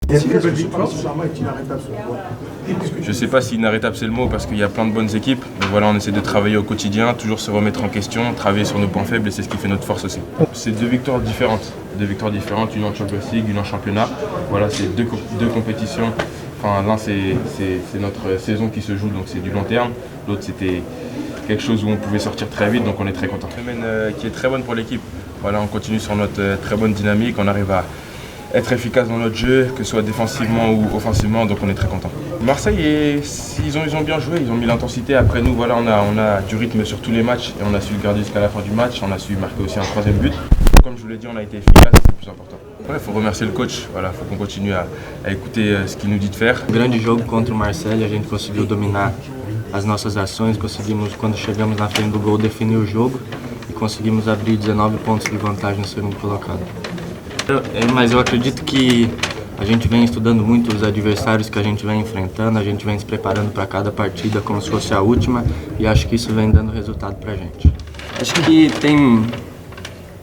Est-ce que Saint-Germain est inarrêtable selon toi? Je ne sais pas si inarrêtable c'est le mot parce qu'il y a plein de bonnes équipes. Mais voilà, on essaie de travailler au quotidien, toujours se remettre en question, travailler sur nos points faibles et c'est ce qui fait notre force aussi. C'est deux victoires différentes, une en Champions League, une en championnat. Voilà, c'est deux compétitions. Enfin, l'un c'est notre saison qui se joue, donc c'est du long terme. L'autre c'était quelque chose où on pouvait sortir très vite, donc on est très content. Une semaine qui est très bonne pour l'équipe. Voilà, on continue sur notre très bonne dynamique, on arrive à être efficace dans notre jeu, que ce soit défensivement ou offensivement, donc on est très content. Marseille, ils ont bien joué, ils ont mis l'intensité. Après nous, voilà, on a du rythme sur tous les matchs et on a su le garder jusqu'à la fin du match. On a su marquer aussi un troisième but. Comme je vous l'ai dit, on a été efficace, c'est le plus important. Il faut remercier le coach, voilà, faut qu'on continue à écouter ce qu'il nous dit de faire. Grande jogo contra o Marseille, a gente conseguiu dominar as nossas ações, conseguimos, quando chegamos na frente do gol, definir o jogo e conseguimos abrir 19 pontos de vantagem no segundo colocado. Mas eu acredito que a gente vem estudando muito os adversários que a gente vem enfrentando, a gente vem se preparando para cada partida como se fosse a última e acho que isso vem dando resultado para a gente. Acho que tem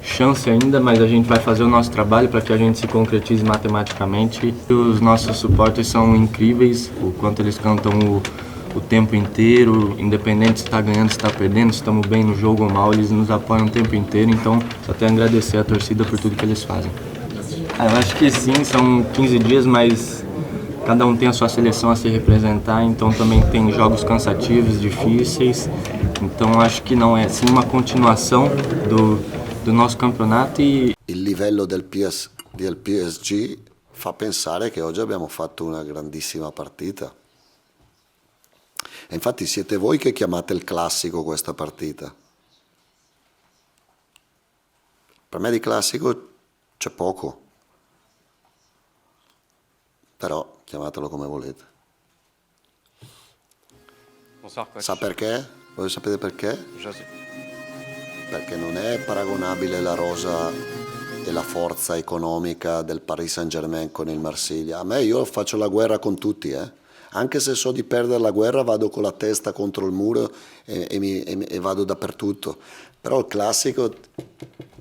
chance ainda, mas a gente vai fazer o nosso trabalho para que a gente se concretize matematicamente. Os nossos suportes são incríveis, o quanto eles cantam o tempo inteiro, independente se está ganhando, se está perdendo, se estamos bem no jogo ou mal, eles nos apoiam o tempo inteiro, então só tenho a agradecer a torcida por tudo que eles fazem. Eu acho que sim, são 15 dias, mas cada um tem a sua seleção a se representar, então também tem jogos cansativos, difíceis, então acho que não é sim uma continuação do nosso campeonato. Il livello del PSG fa pensare che oggi abbiamo fatto una grandissima partita. E infatti siete voi che chiamate il classico questa partita. Per me di classico c'è poco, però chiamatelo come volete. Bonsoir coach. Sa perché? Voi sapete perché? José. Perché non è paragonabile la rosa e la forza economica del Paris Saint-Germain con il Marsiglia. A me, io faccio la guerra con tutti, Anche se so di perdere la guerra, vado con la testa contro il muro e vado dappertutto. Però il classico,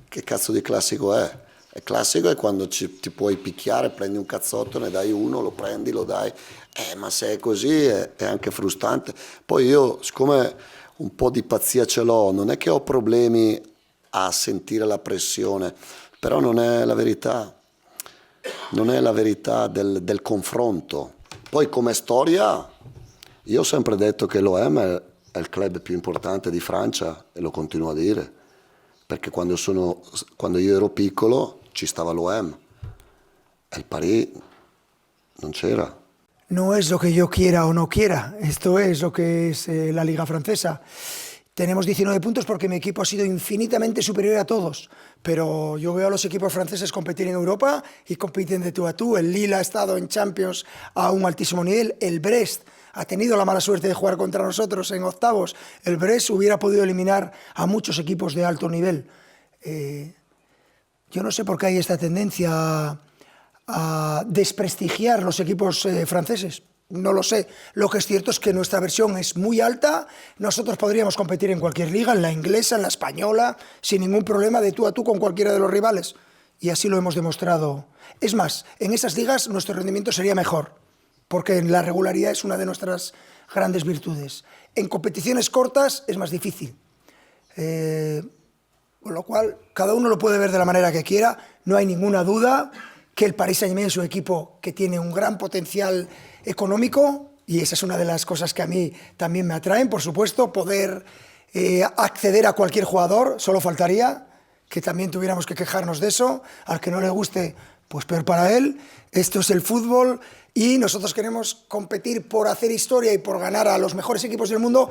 che cazzo di classico è? Il classico è quando ti puoi picchiare, prendi un cazzotto, ne dai uno, lo prendi, lo dai. Ma se è così è anche frustrante. Poi io, siccome un po' di pazzia ce l'ho, non è che ho problemi a sentire la pressione, però non è la verità. Non è la verità del confronto. Poi come storia, io ho sempre detto che l'OM è il club più importante di Francia e lo continuo a dire, perché quando io ero piccolo ci stava l'OM e il Paris non c'era. No es lo que yo quiera o no quiera, esto es lo que es la Liga Francesa. Tenemos 19 puntos porque mi equipo ha sido infinitamente superior a todos, pero yo veo a los equipos franceses competir en Europa y compiten de tú a tú. El Lille ha estado en Champions a un altísimo nivel, el Brest ha tenido la mala suerte de jugar contra nosotros en octavos, el Brest hubiera podido eliminar a muchos equipos de alto nivel. Yo no sé por qué hay esta tendencia a desprestigiar los equipos franceses. No lo sé. Lo que es cierto es que nuestra versión es muy alta. Nosotros podríamos competir en cualquier liga, en la inglesa, en la española, sin ningún problema, de tú a tú con cualquiera de los rivales. Y así lo hemos demostrado. Es más, en esas ligas nuestro rendimiento sería mejor, porque la regularidad es una de nuestras grandes virtudes. En competiciones cortas es más difícil. Con lo cual, cada uno lo puede ver de la manera que quiera. No hay ninguna duda que el Paris Saint-Germain es un equipo que tiene un gran potencial económico y esa es una de las cosas que a mí también me atraen, por supuesto, poder acceder a cualquier jugador, solo faltaría que también tuviéramos que quejarnos de eso, al que no le guste, pues peor para él. Esto es el fútbol y nosotros queremos competir por hacer historia y por ganar a los mejores equipos del mundo.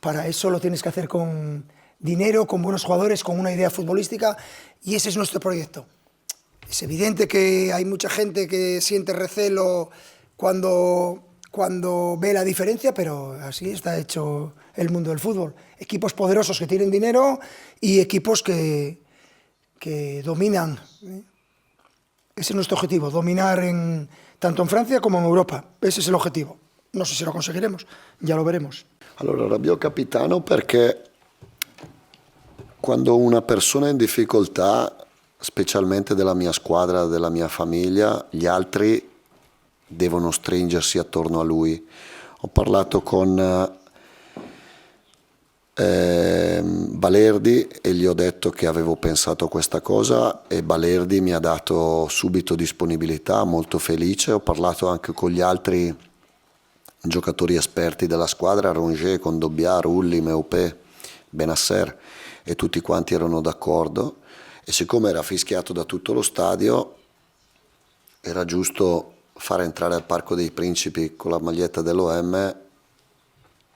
Para eso lo tienes que hacer con dinero, con buenos jugadores, con una idea futbolística y ese es nuestro proyecto. Es evidente que hay mucha gente que siente recelo cuando ve la diferencia, pero así está hecho el mundo del fútbol. Equipos poderosos que tienen dinero y equipos que dominan. Ese es nuestro objetivo, dominar tanto en Francia como en Europa. Ese es el objetivo. No sé si lo conseguiremos, ya lo veremos. Allora, Rabiot capitano perché quando una persona è in difficoltà, specialmente della mia squadra, della mia famiglia, gli altri devono stringersi attorno a lui. Ho parlato con Balerdi e gli ho detto che avevo pensato questa cosa e Balerdi mi ha dato subito disponibilità, molto felice. Ho parlato anche con gli altri giocatori esperti della squadra, Rongier, Kondogbia, Rulli, Meupé, Benasser, e tutti quanti erano d'accordo, e siccome era fischiato da tutto lo stadio era giusto fare entrare al Parco dei Principi con la maglietta dell'OM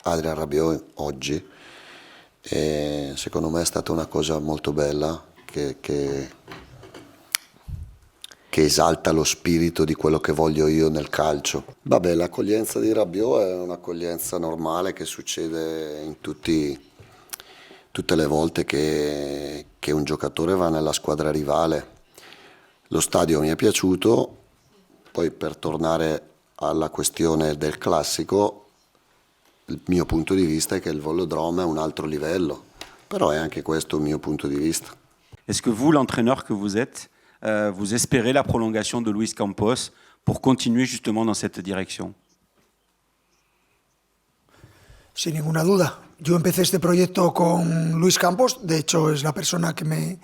Adrien Rabiot oggi, e secondo me è stata una cosa molto bella che esalta lo spirito di quello che voglio io nel calcio. Vabbè, l'accoglienza di Rabiot è un'accoglienza normale che succede in tutte le volte che un giocatore va nella squadra rivale. Lo stadio mi è piaciuto, poi per tornare alla questione del classico, il mio punto di vista è che il Velodrome è un altro livello, però è anche questo il mio punto di vista. Est-ce que vous, l'entraîneur que vous êtes, vous espérez la prolongation de Luis Campos pour continuer justement dans cette direction? Sin ninguna duda. Yo empecé este proyecto con Luis Campos, de hecho es la persona que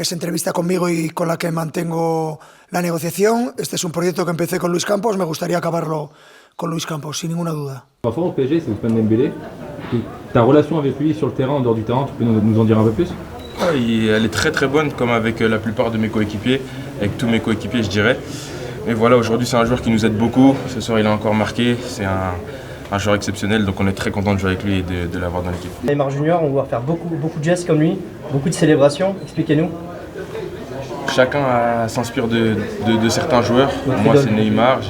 se entrevista conmigo y con la que mantengo la negociación. Este es un proyecto que empecé con Luis Campos, me gustaría acabarlo con Luis Campos, sin ninguna duda. Parfois au PSG, c'est Ousmane Dembélé. Ta relation avec lui sur le terrain, en dehors du terrain, tu peux nous en dire un peu plus? Elle est très très bonne, comme avec la plupart de mes coéquipiers, avec tous mes coéquipiers je dirais. Mais voilà, aujourd'hui c'est un joueur qui nous aide beaucoup. Ce soir il a encore marqué, c'est un joueur exceptionnel, donc on est très content de jouer avec lui et de l'avoir dans l'équipe. Neymar Junior, on va faire beaucoup de gestes comme lui, beaucoup de célébrations. Expliquez-nous. Chacun s'inspire de certains joueurs. Moi c'est Neymar,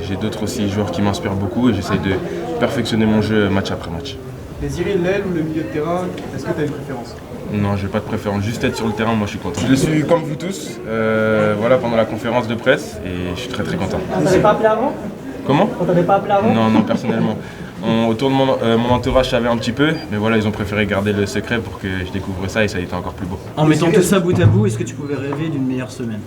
j'ai d'autres aussi joueurs qui m'inspirent beaucoup et j'essaye de perfectionner mon jeu match après match. Désirer l'aile ou le milieu de terrain, est-ce que tu as une préférence? Non, j'ai pas de préférence, juste être sur le terrain, moi je suis content. Je le suis comme vous tous, voilà, pendant la conférence de presse et je suis très content. On t'avait pas appelé avant? Comment? On t'avait pas appelé avant? Non, personnellement. Autour de mon entourage savait un petit peu, mais voilà, ils ont préféré garder le secret pour que je découvre ça et ça a été encore plus beau. En mettant tout ça bout à bout, est-ce que tu pouvais rêver d'une meilleure semaine?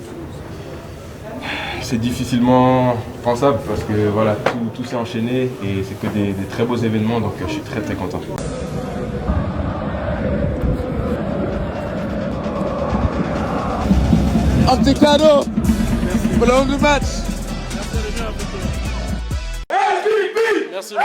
C'est difficilement pensable parce que voilà, tout s'est enchaîné et c'est que des très beaux événements, donc je suis très content. Un petit cadeau pour le match. Merci.